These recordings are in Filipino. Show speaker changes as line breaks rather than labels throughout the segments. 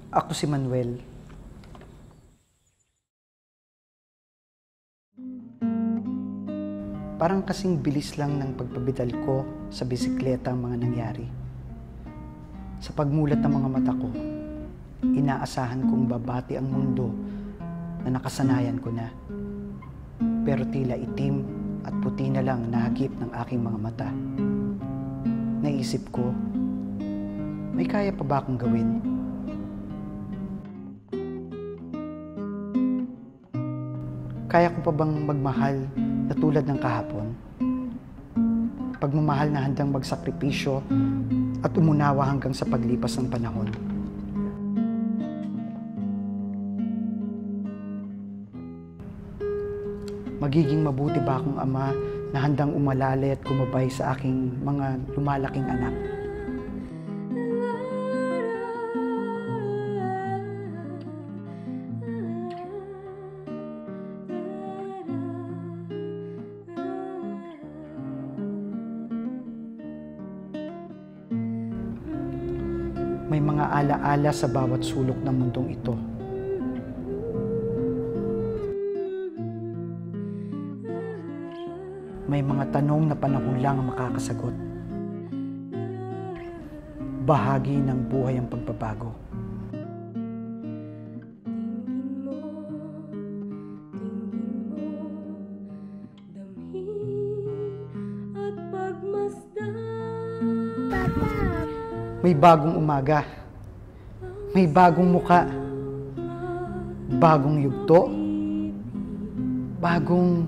Ako si Manuel. Parang kasing bilis lang ng pagpabidal ko sa bisikleta ang mga nangyari. Sa pagmulat ng mga mata ko, inaasahan kong babati ang mundo na nakasanayan ko na. Pero tila itim at puti na lang nahagip ng aking mga mata. Naisip ko, may kaya pa ba akong gawin? Kaya ko pa bang magmahal na tulad ng kahapon? Pagmamahal na handang magsakripisyo at umunawa hanggang sa paglipas ng panahon. Magiging mabuti ba akong ama na handang umalalay at gumabay sa aking mga lumalaking anak? May mga alaala sa bawat sulok ng mundong ito. May mga tanong na panahon lang ang makakasagot. Bahagi ng buhay ang pagbabago. May bagong umaga, may bagong muka, bagong yugto, bagong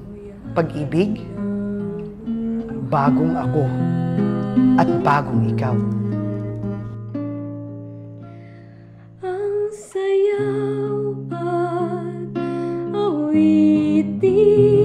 pag-ibig, bagong ako, at bagong ikaw.
Ang sayaw at awitin